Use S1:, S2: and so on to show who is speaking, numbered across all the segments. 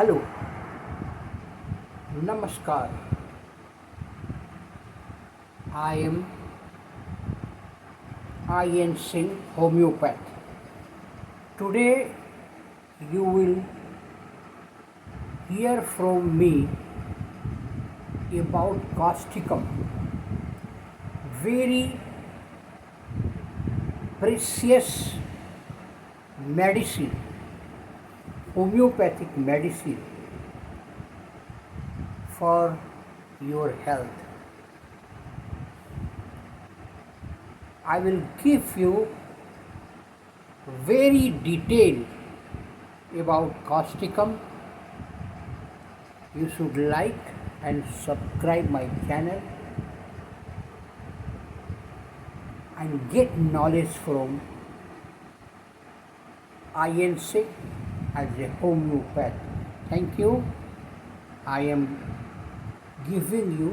S1: Hello, नमस्कार। I am I.N. Singh, homeopath. Today you will hear from me about causticum, very precious medicine, homeopathic medicine for your health. I will give you very detailed about causticum. You should like and subscribe my channel and get knowledge from INC as a homeopath. Thank you. I am giving you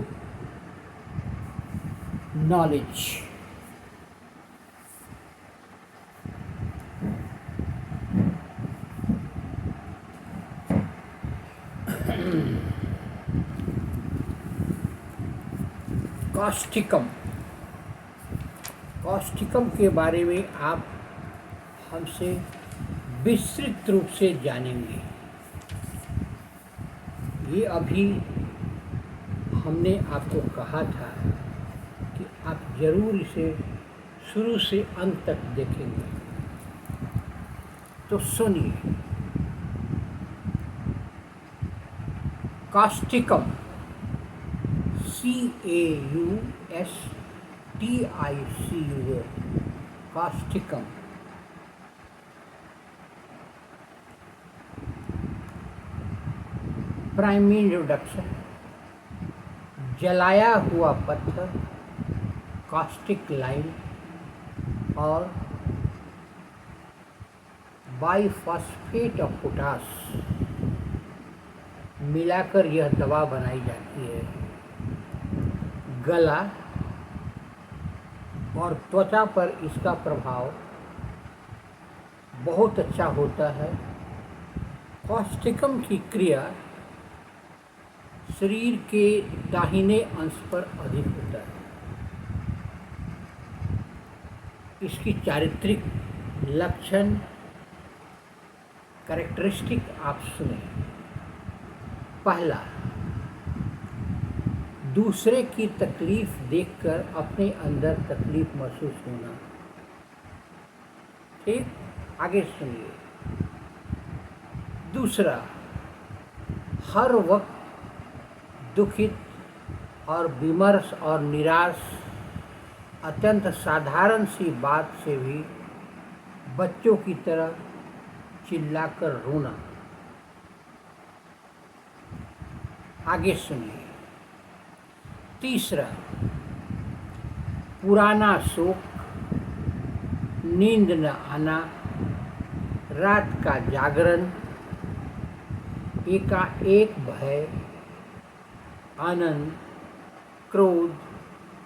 S1: knowledge. Causticum Causticum के बारे में आप हमसे विस्तृत रूप से जानेंगे। ये अभी हमने आपको कहा था कि आप जरूर इसे शुरू से अंत तक देखेंगे। तो सुनिए, causticum CAUSTICUM causticum primary introduction. जलाया हुआ पत्थर, कास्टिक लाइम और बाइफॉस्फेट ऑफ पोटाश मिलाकर यह दवा बनाई जाती है। गला और त्वचा पर इसका प्रभाव बहुत अच्छा होता है। कास्टिकम की क्रिया शरीर के दाहिने अंश पर अधिक होता है। इसकी चारित्रिक लक्षण कैरेक्टरिस्टिक आप सुने। पहला, दूसरे की तकलीफ देखकर अपने अंदर तकलीफ महसूस होना। ठीक, आगे सुनिए। दूसरा, हर वक्त दुखित और विमर्श और निराश, अत्यंत साधारण सी बात से भी बच्चों की तरह चिल्लाकर रोना। आगे सुनिए। तीसरा, पुराना शोक, नींद न आना, रात का जागरण, एकाएक भय, आनंद, क्रोध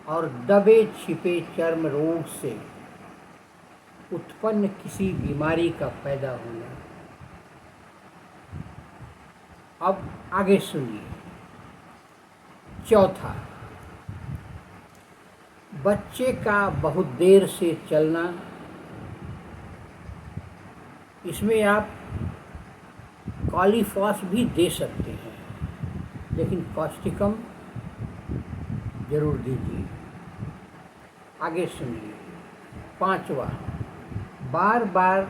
S1: और दबे छिपे चर्म रोग से उत्पन्न किसी बीमारी का पैदा होना। अब आगे सुनिए। चौथा, बच्चे का बहुत देर से चलना। इसमें आप कॉलीफॉस भी दे सकते हैं, लेकिन कास्टिकम जरूर दीजिए। आगे सुनिए। पांचवा, बार बार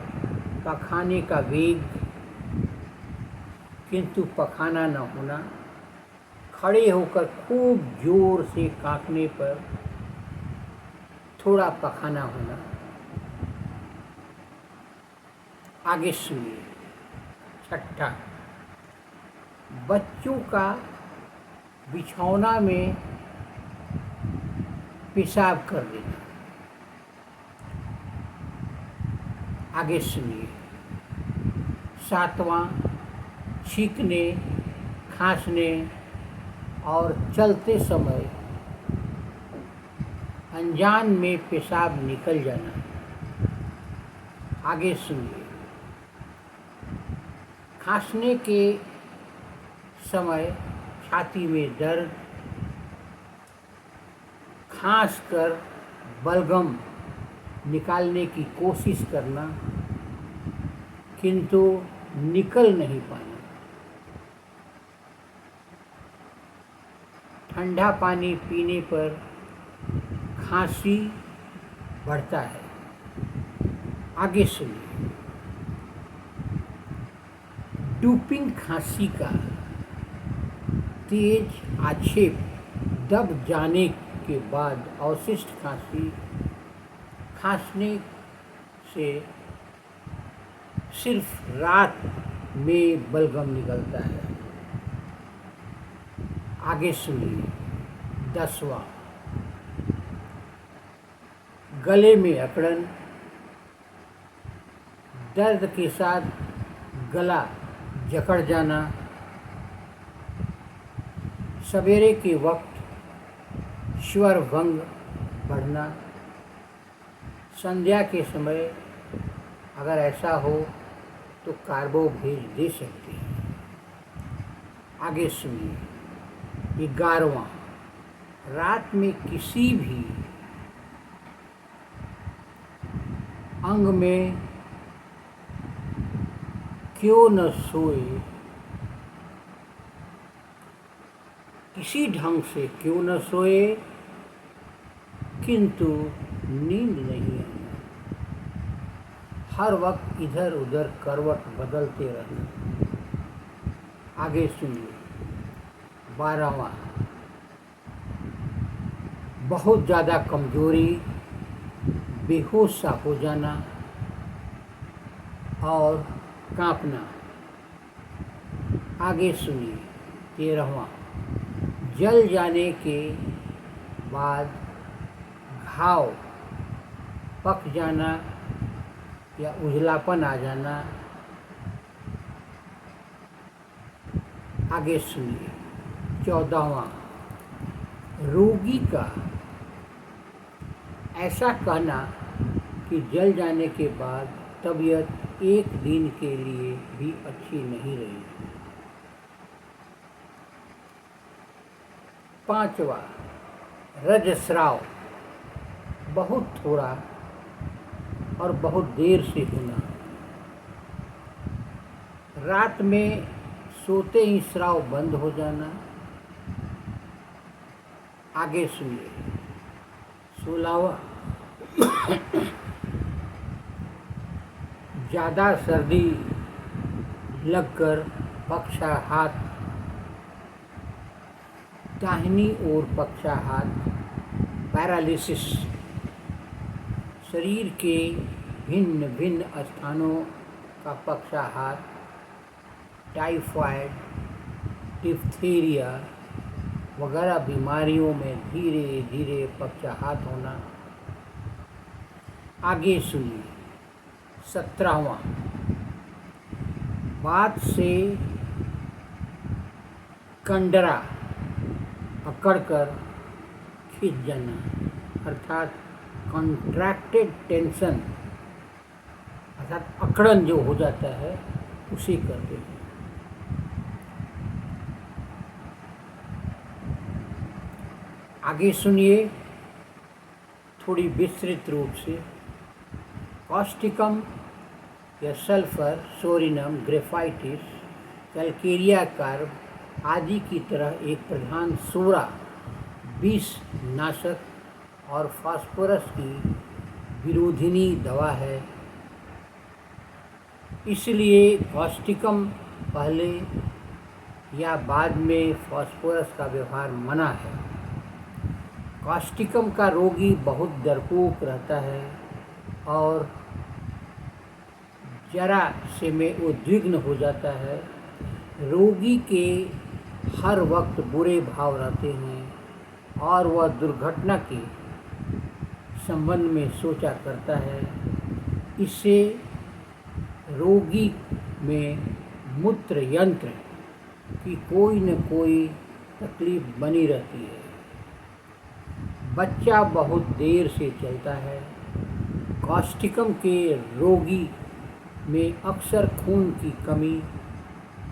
S1: पखाने का वेग किंतु पखाना न होना, खड़े होकर खूब जोर से कांपने पर थोड़ा पखाना होना। आगे सुनिए। छठा, बच्चों का बिछौना में पेशाब कर देना। आगे सुनिए। सातवां, छींकने, खांसने और चलते समय अनजान में पेशाब निकल जाना। आगे सुनिए। खांसने के समय छाती में दर्द, खांस कर बलगम निकालने की कोशिश करना किंतु निकल नहीं पाना, ठंडा पानी पीने पर खांसी बढ़ता है। आगे सुनिए। डूपिंग खांसी का तेज आक्षेप दब जाने के बाद अवशिष्ट खांसी खांसने से सिर्फ रात में बलगम निकलता है। आगे सुनिए। 10वां, गले में अकड़न, दर्द के साथ गला जकड़ जाना, सवेरे के वक्त स्वर भंग बढ़ना, संध्या के समय अगर ऐसा हो तो कार्बो भेज दे सकते हैं। आगे सुनिए। 11वां, रात में किसी भी अंग में क्यों न सोए, किसी ढंग से क्यों न सोए किंतु नींद नहीं आना, हर वक्त इधर उधर करवट बदलते रहना। आगे सुनिए। 12वां, बहुत ज़्यादा कमजोरी, बेहोश सा हो जाना और कांपना। आगे सुनिए। 13वां, जल जाने के बाद घाव पक जाना या उजलापन आ जाना। आगे सुनिए। 14वां, रोगी का ऐसा कहना कि जल जाने के बाद तबीयत एक दिन के लिए भी अच्छी नहीं रही। 5वां, रजस्राव बहुत थोड़ा और बहुत देर से होना, रात में सोते ही स्राव बंद हो जाना। आगे सुनिए। 16वां, ज़्यादा सर्दी लगकर पक्षाघात, दाहिनी ओर पक्षाघात, पैरालिसिस, शरीर के भिन्न भिन्न स्थानों का पक्षाघात, टाइफाइड, डिप्थीरिया वगैरह बीमारियों में धीरे धीरे पक्षाघात होना। आगे सुनिए। 17वां, बात से कंडरा अकड़कर खींच जाना, अर्थात कॉन्ट्रैक्टेड टेंशन, अर्थात अकड़न जो हो जाता है उसे कहते हैं। आगे सुनिए थोड़ी विस्तृत रूप से। कॉस्टिकम या sulphur, psorinum, graphites, Calcarea carb आदि की तरह एक प्रधान सोरा, विष नाशक और फास्फोरस की विरोधिनी दवा है। इसलिए कॉस्टिकम पहले या बाद में फास्फोरस का व्यवहार मना है। कॉस्टिकम का रोगी बहुत डरपोक रहता है और जरा से में उद्विग्न हो जाता है। रोगी के हर वक्त बुरे भाव रहते हैं और वह दुर्घटना के संबंध में सोचा करता है। इससे रोगी में मूत्र यंत्र की कोई न कोई तकलीफ बनी रहती है। बच्चा बहुत देर से चलता है। कॉस्टिकम के रोगी में अक्सर खून की कमी,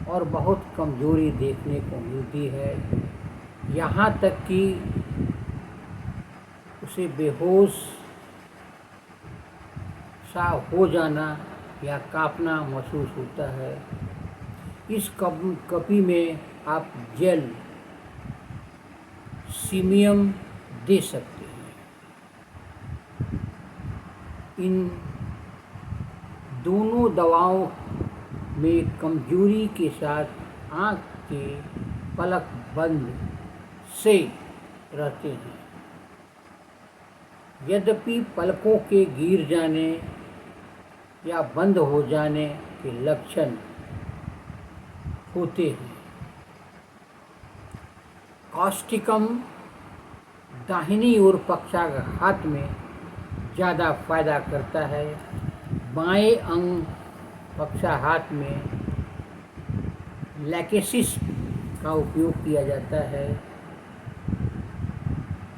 S1: और बहुत कमज़ोरी देखने को मिलती है, यहाँ तक कि उसे बेहोश सा हो जाना या कांपना महसूस होता है। इस कॉपी में आप जेल सीमियम दे सकते हैं। इन दोनों दवाओं में कमजोरी के साथ आँख के पलक बंद से रहते हैं। यद्यपि पलकों के गिर जाने या बंद हो जाने के लक्षण होते हैं। कॉस्टिकम दाहिनी ओर पक्षाघात में ज़्यादा फायदा करता है। बाएं अंग पक्षाघात में लैकेसिस का उपयोग किया जाता है।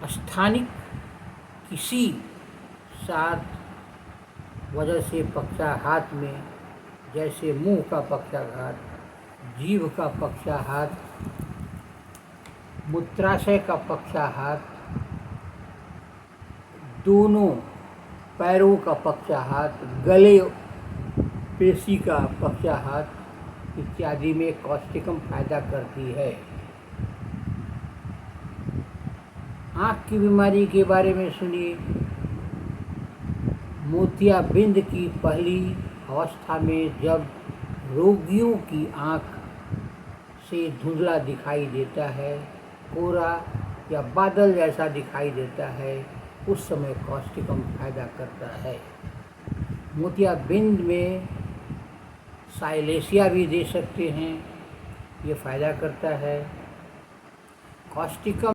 S1: स्थानिक किसी साथ वजह से पक्षाघात में, जैसे मुंह का पक्षाघात, जीभ का पक्षाघात, मूत्राशय का पक्षाघात, दोनों पैरों का पक्षाघात, गले पेशी का पक्षाघात इत्यादि में कॉस्टिकम फायदा करती है। आँख की बीमारी के बारे में सुनिए। मोतियाबिंद की पहली अवस्था में जब रोगियों की आँख से धुंधला दिखाई देता है, कोहरा या बादल जैसा दिखाई देता है, उस समय कॉस्टिकम फायदा करता है। मोतियाबिंद में साइलेशिया भी दे सकते हैं, ये फायदा करता है। कॉस्टिकम